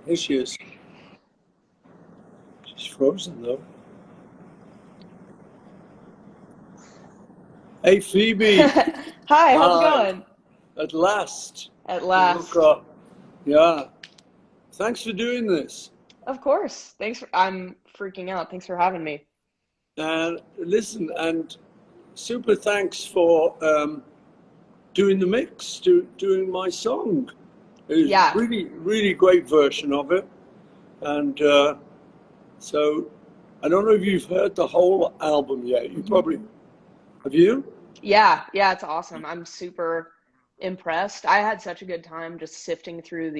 Here she is. She's frozen though. Hey Phoebe. Hi, how's it Hi. going? At last. At Look last. up. Yeah. Thanks for doing this. Of course. I'm freaking out. Thanks for having me. And listen, and super thanks for doing the mix, doing my song. It was Yeah. really, really great version of it. And so I don't know if you've heard the whole album yet. You probably have you? Yeah, it's awesome. I'm super impressed. I had such a good time just sifting through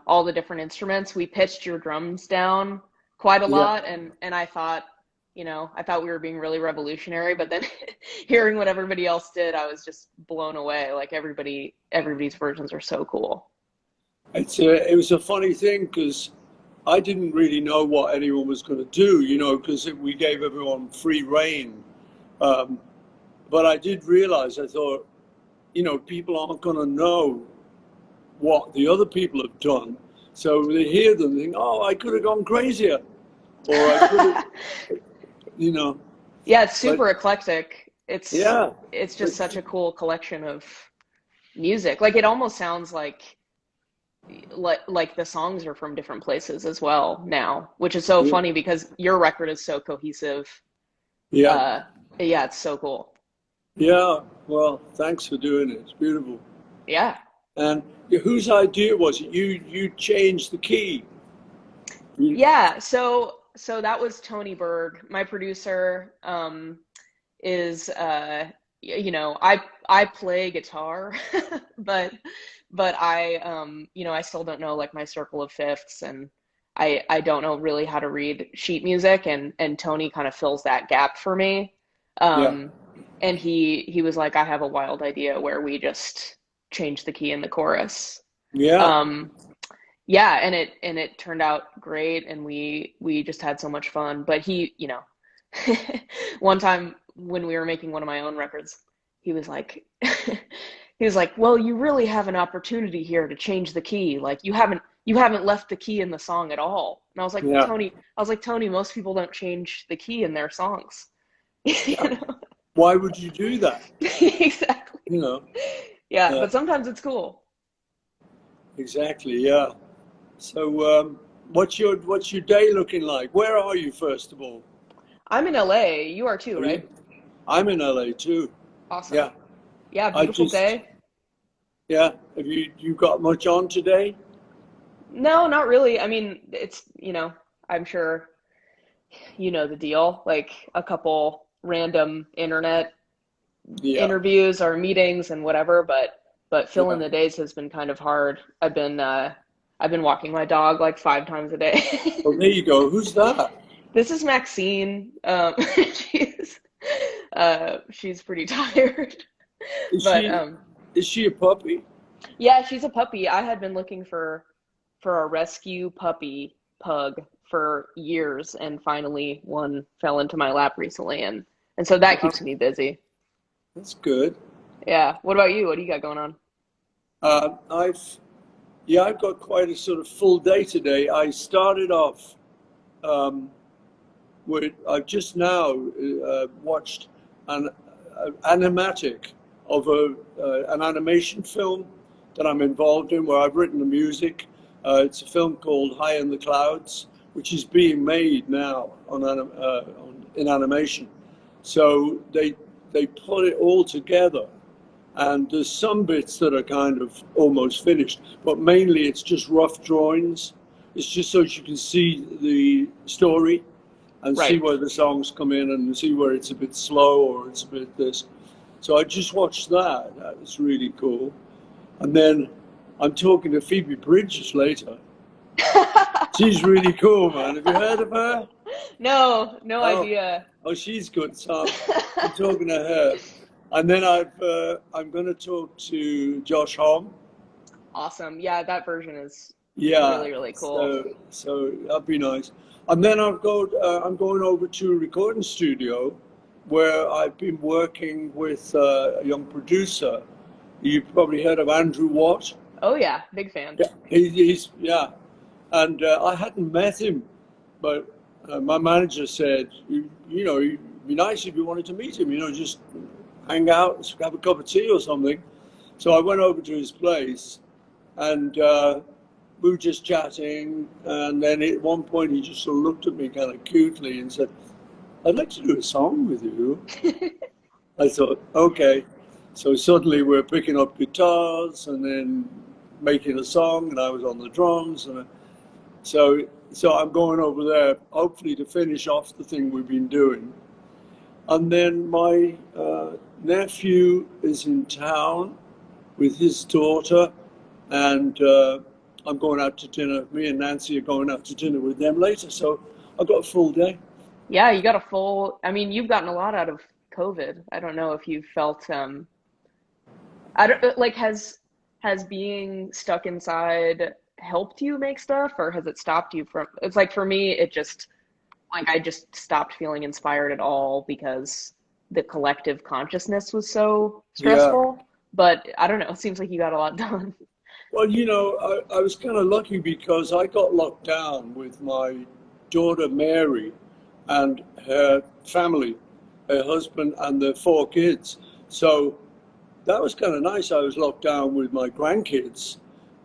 all the different instruments. We pitched your drums down quite a Yeah. lot and I thought we were being really revolutionary, but then hearing what everybody else did, I was just blown away. Like everybody's versions are so cool. It was a funny thing because I didn't really know what anyone was going to do, because we gave everyone free reign. Um, but I did realize, I thought, people aren't going to know what the other people have done. So they hear them and think, oh, I could have gone crazier. Or I could have, you know, Yeah, it's but super eclectic. yeah, It's but just such a cool collection of music. Like it almost sounds like the songs are from different places as well now, which is so yeah, funny because your record is so cohesive. yeah, Uh, yeah, it's so cool. yeah. Well, thanks for doing it. It's beautiful. Yeah. And whose idea was it? You changed the key. You, Yeah, so that was Tony Berg, my producer. Is I play guitar, but I still don't know like my circle of fifths, and I don't know really how to read sheet music, and Tony kind of fills that gap for me. yeah, Um, and he was like, I have a wild idea where we just change the key in the chorus. yeah. Um, yeah, and it turned out great, and we just had so much fun. But one time when we were making one of my own records, he was like, he was like, "Well, you really have an opportunity here to change the key. Like you haven't left the key in the song at all." And Yeah, I was like, Tony, most people don't change the key in their songs. yeah. You know? Why would you do that? Exactly. You know, Yeah, uh, but sometimes it's cool. exactly. Yeah. So, what's your day looking like? Where are you, first of all? I'm in LA. You are too, Are right? you? I'm in LA too. Awesome. Yeah. Yeah, I beautiful just, day. yeah. Have you got much on today? No, not really. I mean, I'm sure you know the deal. Like a couple random internet Yeah. interviews or meetings and whatever, but filling Yeah. the days has been kind of hard. I've been walking my dog like 5 times a day. Well, there you go. Who's that? This is Maxine. She's she's pretty tired. Is But she is she a puppy? yeah, she's a puppy. I had been looking for a rescue puppy pug for years, and finally one fell into my lap recently, and so that Wow, keeps me busy. that's good. Yeah. What about you? What do you got going on? I've yeah, I've got quite a sort of full day today. I started off um, I've just now watched an animatic of an animation film that I'm involved in, where I've written the music. It's a film called High in the Clouds, which is being made now in animation. So they put it all together, and there's some bits that are kind of almost finished, but mainly it's just rough drawings. It's just so you can see the story and see Right. where the songs come in and see where it's a bit slow or it's a bit this. So I just watched that. That was really cool. And then I'm talking to Phoebe Bridges later. She's really cool, man. Have you heard of her? No, no Oh, idea. oh, she's good. So I'm talking to her. And then I'm going to talk to Josh Homme. Awesome. Yeah, that version is Yeah, really, really cool. so that'd be nice. And then I'm going over to a recording studio where I've been working with a young producer. You've probably heard of Andrew Watt. Oh yeah, big fan. Yeah, he's yeah, and I hadn't met him, but my manager said, you know, it'd be nice if you wanted to meet him. You know, just hang out, have a cup of tea or something. So I went over to his place, and we were just chatting. And then at one point, he just sort of looked at me kind of cutely and said, "I'd like to do a song with you." I thought, okay. So suddenly we're picking up guitars and then making a song, and I was on the drums, and so I'm going over there, hopefully to finish off the thing we've been doing. And then my nephew is in town with his daughter, and I'm going out to dinner. Me and Nancy are going out to dinner with them later, so I've got a full day. Yeah, you got a full, I mean, you've gotten a lot out of COVID. I don't know if you've felt I don't like has being stuck inside helped you make stuff or has it stopped you from it's like for me it just like I just stopped feeling inspired at all because the collective consciousness was so Yeah. stressful. But I don't know, it seems like you got a lot done. Well, you know, I was kind of lucky because I got locked down with my daughter Mary and her family, her husband and their four kids. So that was kind of nice. I was locked down with my grandkids.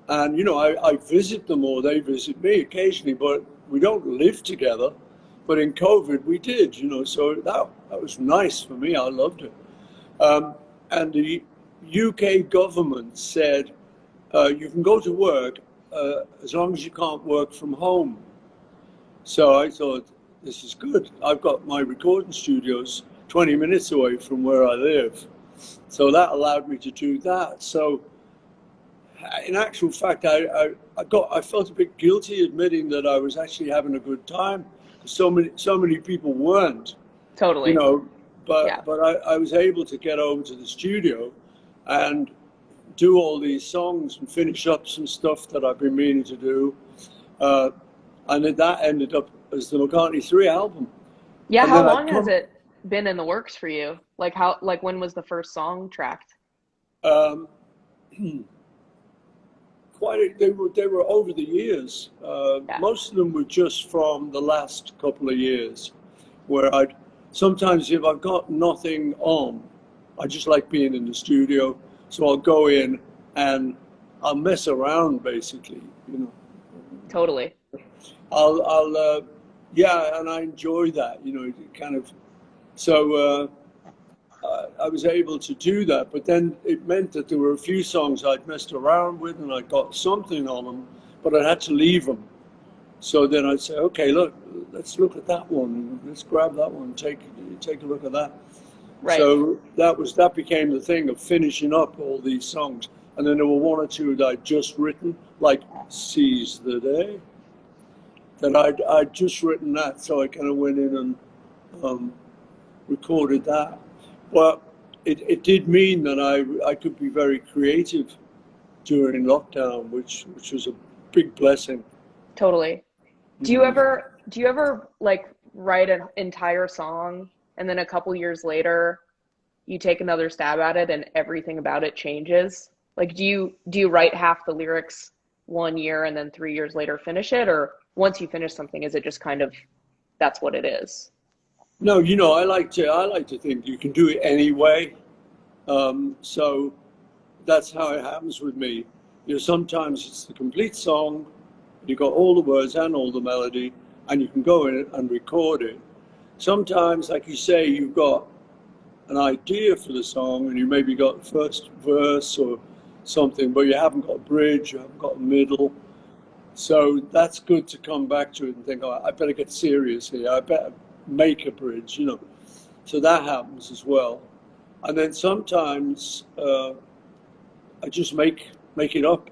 And, you know, I visit them or they visit me occasionally, but we don't live together. But in COVID, we did, you know, so that was nice for me. I loved it. And the UK government said, you can go to work as long as you can't work from home. So I thought, this is good. I've got my recording studios 20 minutes away from where I live. So that allowed me to do that. So in actual fact, I felt a bit guilty admitting that I was actually having a good time. So many people weren't, you Totally. know, Yeah. but I was able to get over to the studio and do all these songs and finish up some stuff that I've been meaning to do. Uh, and then that ended up as the McCartney 3 album. Yeah, And how then I'd long has come, it been in the works for you? Like how like when was the first song tracked? um, they were over the years. Yeah. Most of them were just from the last couple of years, where I'd sometimes if I've got nothing on, I just like being in the studio, so I'll go in and I'll mess around basically, you know. Totally. I'll yeah, and I enjoy that, you know, it kind of so. I was able to do that, but then it meant that there were a few songs I'd messed around with and I got something on them, but I had to leave them. So then I'd say, okay, look, let's look at that one, let's grab that one, take a look at that. Right. So that became the thing of finishing up all these songs, and then there were one or two that I'd just written, like "Seize the Day," that I'd just written that, so I kind of went in and um, recorded that. But it did mean that I could be very creative during lockdown, which was a big blessing. Totally. Mm. Do you ever like write an entire song and then a couple years later you take another stab at it and everything about it changes? Like do you write half the lyrics one year and then 3 years later finish it, or once you finish something is it just kind of that's what it is? No, you know, I like to think you can do it anyway. So that's how it happens with me. You know, sometimes it's the complete song, you got all the words and all the melody, and you can go in and record it. Sometimes, like you say, you've got an idea for the song, and you maybe got the first verse or something, but you haven't got a bridge, you haven't got a middle. So that's good to come back to it and think, oh, I better get serious here. I better make a bridge, you know. So that happens as well. And then sometimes I just make it up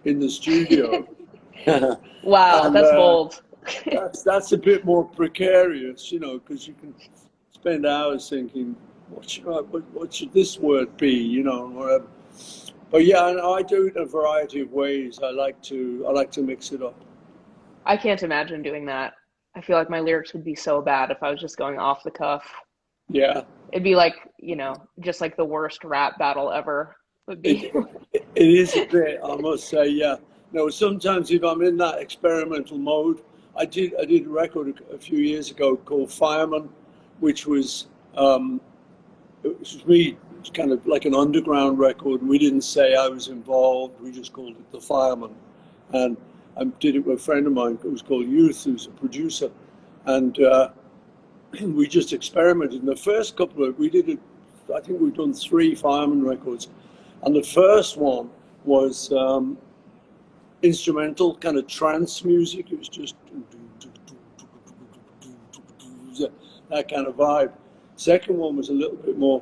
in the studio, and Wow, that's bold. that's a bit more precarious, you know, because you can spend hours thinking, what should this word be, you know, and whatever. But yeah, and I do it in a variety of ways. I like to mix it up. I can't imagine doing that. I feel like my lyrics would be so bad if I was just going off the cuff. Yeah. It'd be like, you know, just like the worst rap battle ever would It, be. It is a bit, I must say, yeah. No, sometimes if I'm in that experimental mode, I did a record a few years ago called Fireman, which was it was me, it's kind of like an underground record. We didn't say I was involved. We just called it The Fireman. And I did it with a friend of mine who was called Youth, who's a producer. And we just experimented. In the first couple of, we did it, I think we've done 3 Fireman records. And the first one was instrumental, kind of trance music. It was just that kind of vibe. Second one was a little bit more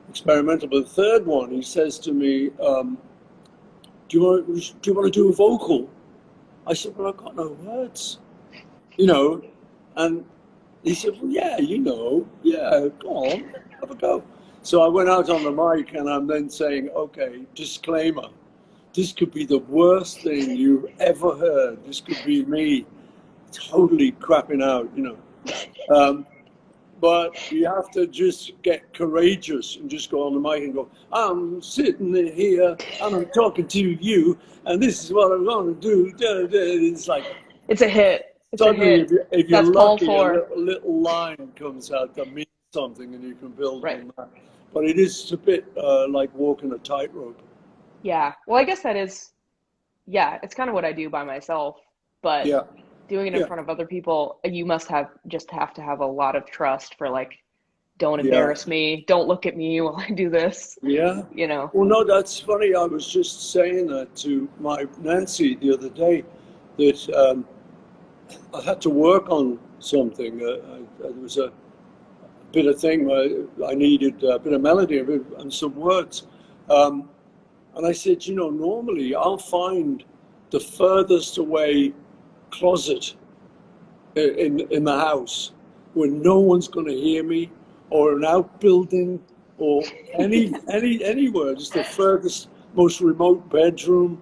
experimental. But the third one, he says to me, do you want to do a vocal? I said, well, I've got no words, you know. And he said, well, yeah, yeah, go on, have a go. So I went out on the mic and I'm then saying, okay, disclaimer, this could be the worst thing you've ever heard. This could be me totally crapping out, but you have to just get courageous and just go on the mic and go, I'm sitting here and I'm talking to you and this is what I'm going to do. It's like, It's a hit. It's a suddenly, hit. if you're That's call lucky, a for. little line comes out that means something and you can build Right. on that. But it is a bit like walking a tightrope. Yeah. Well, I guess that is, yeah, it's kind of what I do by myself, but Yeah, doing it in yeah, front of other people, you must have to have a lot of trust for like, don't yeah, embarrass me, don't look at me while I do this, yeah. you know. Well, no, that's funny. I was just saying that to my Nancy the other day that I had to work on something. There was a bit of thing where I needed a bit of melody and some words. Um, and I said, normally I'll find the furthest away closet in the house where no one's going to hear me, or an outbuilding, or anywhere, just the furthest, most remote bedroom,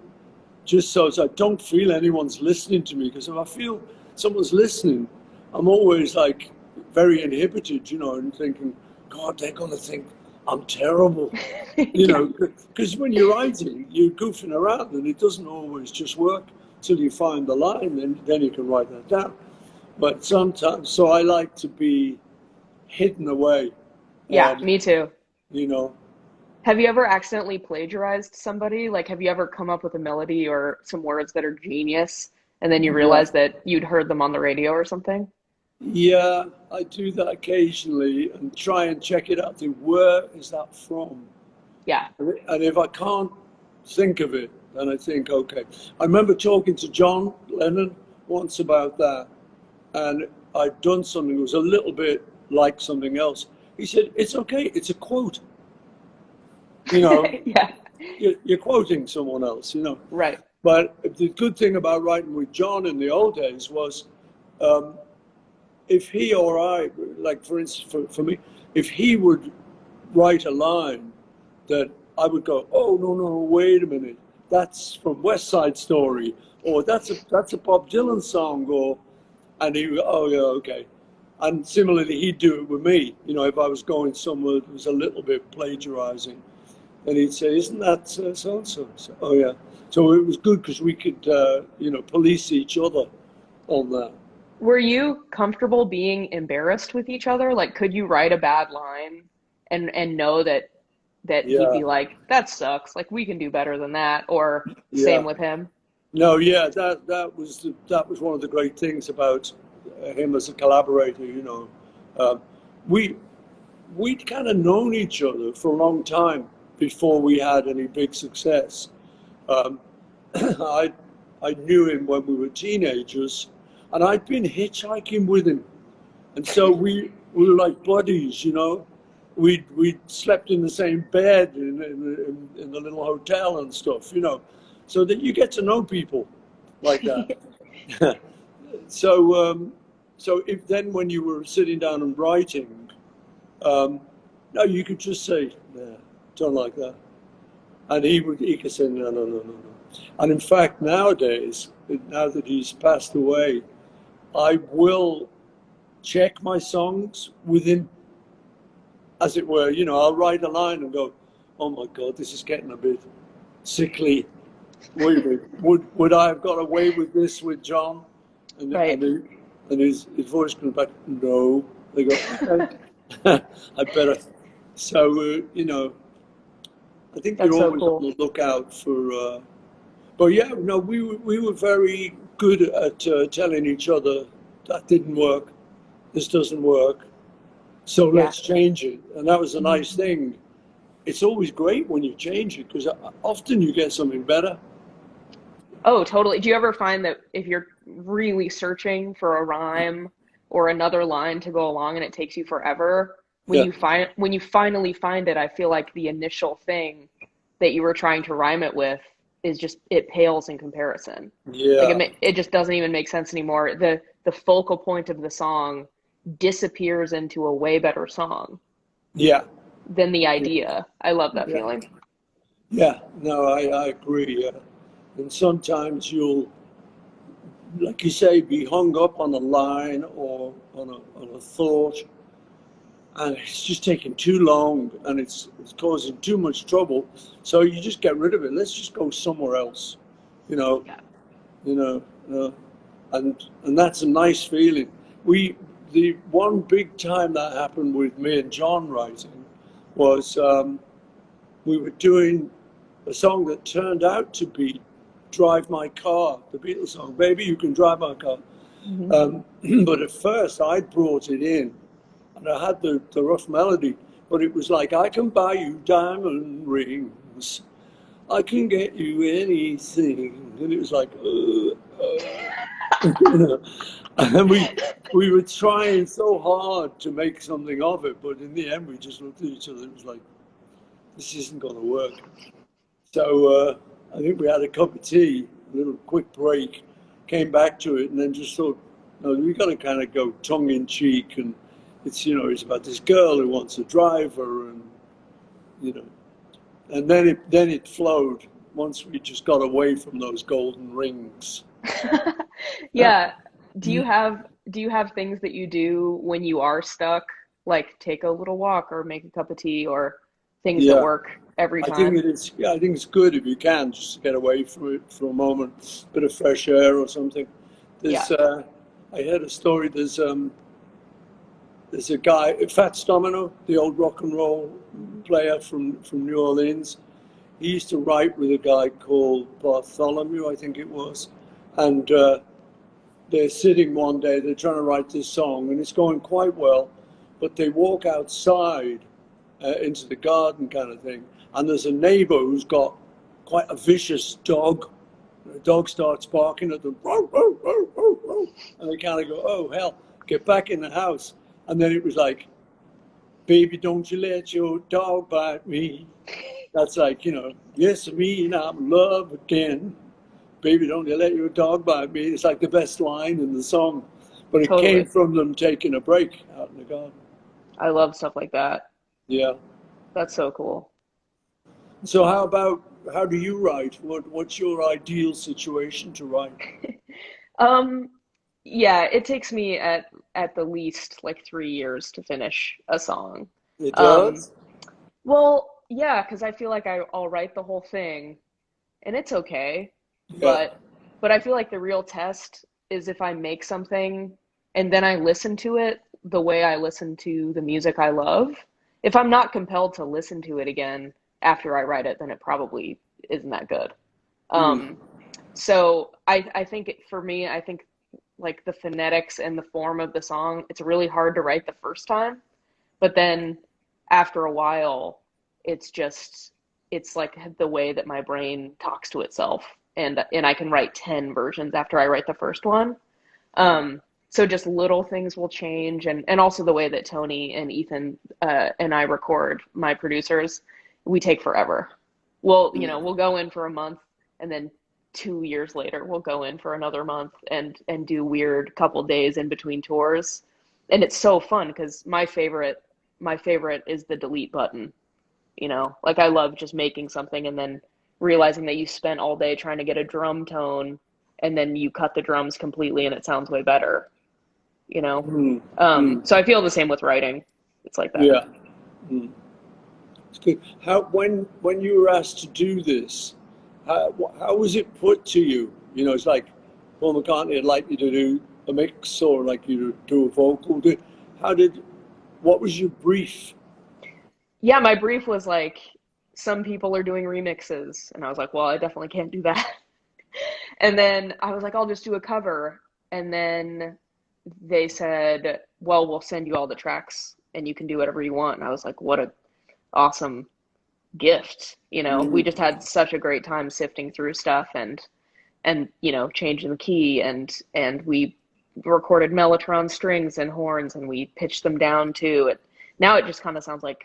just so I don't feel anyone's listening to me. Because if I feel someone's listening, I'm always like very inhibited, and thinking, God, they're going to think I'm terrible, Yeah. because when you're writing, you're goofing around and it doesn't always just work till you find the line, and then you can write that down. But sometimes, so I like to be hidden away, Yeah, and, me too. you know, Have you ever accidentally plagiarized somebody? Like, have you ever come up with a melody or some words that are genius and then you yeah, realize that you'd heard them on the radio or something? yeah, I do that occasionally and try and check it out. Think, where is that from? Yeah. And if I can't think of it, then I think, okay. I remember talking to John Lennon once about that, and I'd done something that was a little bit like something else. He said, it's okay, it's a quote. You know, Yeah. you're quoting someone else, Right. But the good thing about writing with John in the old days was um, if he or I, like for instance, for me, if he would write a line that I would go, oh, no, wait a minute, that's from West Side Story, or that's a Bob Dylan song, and he would go, oh, yeah, okay. And similarly, he'd do it with me, if I was going somewhere that was a little bit plagiarizing. And he'd say, isn't that so-and-so? So, oh, yeah. So it was good because we could, police each other on that. Were you comfortable being embarrassed with each other? Like, could you write a bad line and know that he'd Yeah, be like, that sucks. Like, we can do better than that, or same yeah. with him? No, yeah, that was one of the great things about him as a collaborator. Um, we we'd kind of known each other for a long time before we had any big success. Um, I I knew him when we were teenagers, and I'd been hitchhiking with him, and so we were like buddies. We slept in the same bed in the little hotel and stuff. So that you get to know people like that. So so if then when you were sitting down and writing, um, no, you could just say, "Nah, don't like that," and he could say, "No, no, no, no, no." And in fact, nowadays, now that he's passed away, I will check my songs with him, as it were. I'll write a line and go, "Oh my God, this is getting a bit." sickly. Would I have got away with this with John? And Right. his voice comes back, no. They go, okay, I better. So I think you're That's so always on cool. the lookout for. But yeah, no, we were very good at telling each other that didn't work. This doesn't work. So Yeah. let's change it. And that was a Mhm. nice thing. It's always great when you change it because often you get something better. Oh, totally. Do you ever find that if you're really searching for a rhyme or another line to go along and it takes you forever, Yeah, when you finally find it, I feel like the initial thing that you were trying to rhyme it with is just it pales in comparison. Like yeah, it just doesn't even make sense anymore. The focal point of the song disappears into a way better song yeah, than the yeah, idea. I love that yeah. feeling. Yeah. No, I agree. Yeah. And sometimes you'll, like you say, be hung up on a line or on a thought, and it's just taking too long, and it's causing too much trouble. So you just get rid of it. Let's just go somewhere else. You know, Yeah. you know, uh, and that's a nice feeling. We the one big time that happened with me and John writing was we were doing a song that turned out to be Drive My Car, the Beatles song, Baby, You Can Drive My Car. Hmm. Um, but at first I brought it in and I had the rough melody, but it was like, I can buy you diamond rings, I can get you anything. And it was like, you know. And we were trying so hard to make something of it, but in the end we just looked at each other. It was like, this isn't going to work. So I think we had a cup of tea, a little quick break, came back to it, and then just thought, no, we got to kind of go tongue in cheek, and it's about this girl who wants a driver, and you know, and then it flowed once we just got away from those golden rings. Yeah. Do you have things that you do when you are stuck, like take a little walk or make a cup of tea or things that Yeah, work every I think time? it is. Yeah, I think it's good if you can just to get away from it for a moment, bit of fresh air or something. Yeah. There's, I heard a story. There's a guy, Fats Domino, the old rock and roll player from New Orleans. He used to write with a guy called Bartholomew, I think it was. And they're sitting one day, they're trying to write this song, and it's going quite well. But they walk outside into the garden kind of thing. And there's a neighbor who's got quite a vicious dog. The dog starts barking at them, and they kind of go, oh, hell, get back in the house. And then it was like, baby, don't you let your dog bite me. That's like, yes, me, and I'm in love again. Baby, don't you let your dog bite me. It's like the best line in the song. But it came Totally. from them taking a break out in the garden. I love stuff like that. Yeah. That's so cool. So how do you write? What's your ideal situation to write? Um, yeah, it takes me at the least like 3 years to finish a song. It Um, does? well, yeah, because I feel like I'll write the whole thing and it's okay, Yeah. but I feel like the real test is if I make something and then I listen to it the way I listen to the music I love. If I'm not compelled to listen to it again after I write it, then it probably isn't that good. Mm. Um, so I think for me, I think like the phonetics and the form of the song, it's really hard to write the first time, but then after a while, it's just it's like the way that my brain talks to itself, and I can write 10 versions after I write the first one. So just little things will change, and also the way that Tony and Ethan and I record, my producers, we take forever. We'll go in for a month, and then 2 years later, we'll go in for another month and do weird couple days in between tours, and it's so fun because my favorite is the delete button. Like I love just making something and then realizing that you spent all day trying to get a drum tone, and then you cut the drums completely and it sounds way better you know Mm. Mm. so I feel the same with writing. It's like that. Yeah. Mm. It's good. How when you were asked to do this, how was it put to you? You know, it's like Paul McCartney would like you to do a mix or like you to do a vocal. How did, what was your brief? Yeah, my brief was like, some people are doing remixes, and I was like, well, I definitely can't do that. And then I was like, I'll just do a cover. And then they said, well, we'll send you all the tracks and you can do whatever you want. And I was like, what a awesome gift. You know, we just had such a great time sifting through stuff and you know, changing the key and we recorded mellotron strings and horns and we pitched them down too. And now it just kind of sounds like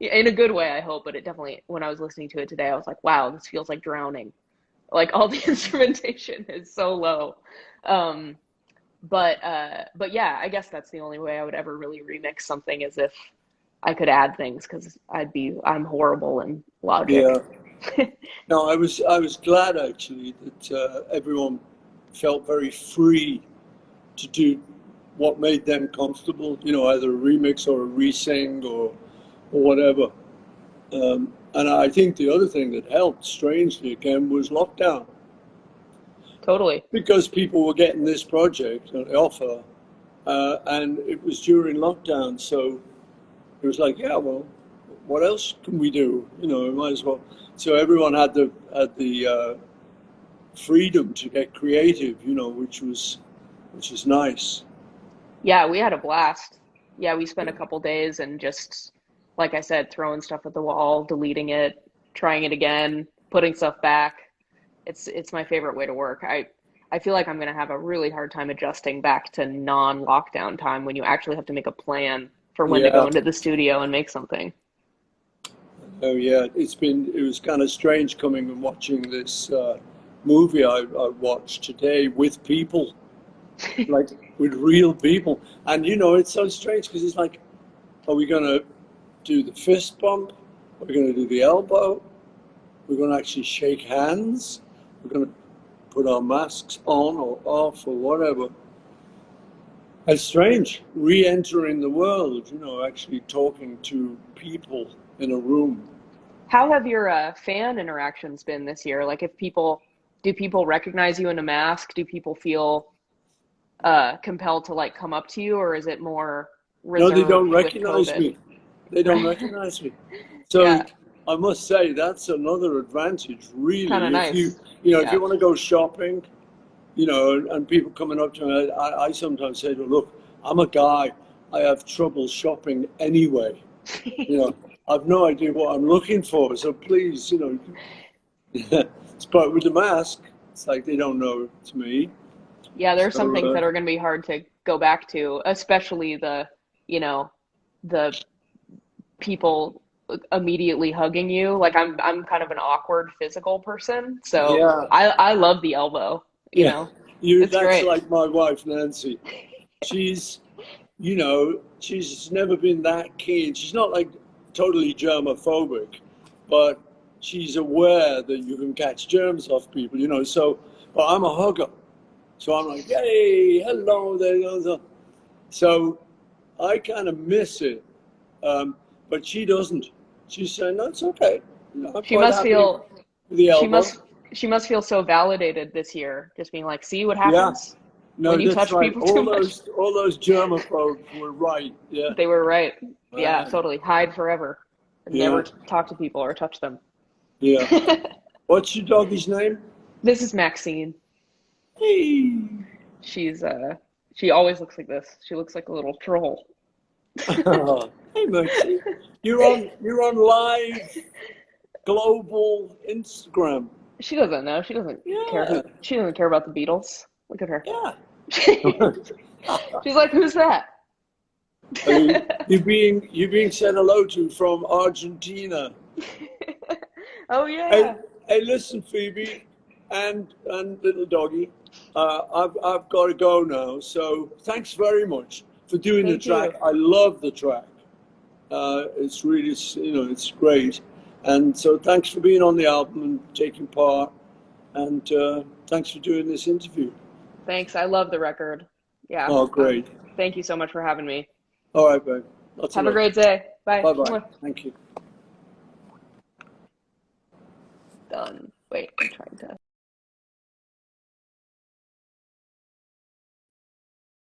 in a good way, I hope, but it definitely, when I was listening to it today, I was like, wow, this feels like drowning. Like all the instrumentation is so low. Um, but yeah, I guess that's the only way I would ever really remix something, is if I could add things, because I'm horrible in Yeah. Logic. No, I was glad actually that everyone felt very free to do what made them comfortable. You know, either a remix or a resing or whatever. And I think the other thing that helped, strangely again, was lockdown, Totally. because people were getting this project an offer, and it was during lockdown, so it was like, yeah, well, what else can we do? You know, we might as well. So everyone had the freedom to get creative, you know, which is nice. Yeah, we had a blast. Yeah, we spent a couple days and just, like I said, throwing stuff at the wall, deleting it, trying it again, putting stuff back. It's my favorite way to work. I feel like I'm gonna have a really hard time adjusting back to non-lockdown time, when you actually have to make a plan for when to go Yeah. into the studio and make something. Oh yeah, it was kind of strange coming and watching this movie I watched today with people, like with real people, and you know it's so strange because it's like, are we gonna do the fist bump? Are we gonna do the elbow? We're gonna actually shake hands? We're gonna put our masks on or off or whatever. It's strange re-entering the world, you know, actually talking to people in a room. How have your fan interactions been this year? Like, do people recognize you in a mask? Do people feel compelled to like come up to you, or is it more No, they don't reserved with recognize COVID? me. They don't Right. recognize me. So Yeah, I must say that's another advantage, kind of really. If nice. if you Yeah, want to go shopping, you know, and people coming up to me, I sometimes say to them, look, I'm a guy. I have trouble shopping anyway. You know, I've no idea what I'm looking for. So please, you know, but with the mask, it's like they don't know it's me. yeah. There's some So things that are going to be hard to go back to, especially you know, the people immediately hugging you. Like I'm kind of an awkward physical person, so yeah, I love the elbow, you yeah. know. You It's that's great. like my wife Nancy. She's she's never been that keen. She's not like totally germophobic, but she's aware that you can catch germs off people, you know. So, but I'm a hugger. So I'm like, hey, hello, there goes. So I kind of miss it, but she doesn't. She's saying, no, it's okay. You know, I'm She quite must happy feel with the she elbow. must she must feel so validated this year, just being like, see what Yeah, happens when no, you that's touch right. people too much. All those germaphobes were right. Yeah, They were right. Yeah, man. totally. Hide forever. Never Yeah, talk to people or touch them. yeah. What's your doggy's name? This is Maxine. Hey. She's she always looks like this. She looks like a little troll. Hey, Maxie. You're on live global Instagram. She doesn't know. She doesn't care Yeah, who. She doesn't care about the Beatles. Look at her. yeah. She's like, who's that? Are you being said hello to from Argentina? Oh Hey, yeah. hey, listen, Phoebe, and little doggy. I've got to go now. So thanks very much for doing the Thank track. you. I love the track. It's really, it's great. And so thanks for being on the album and taking part. And thanks for doing this interview. Thanks. I love the record. Yeah. Oh, great. Thank you so much for having me. All right, babe. Lots of Have a love. great day. Bye. Bye bye. Thank you. Done.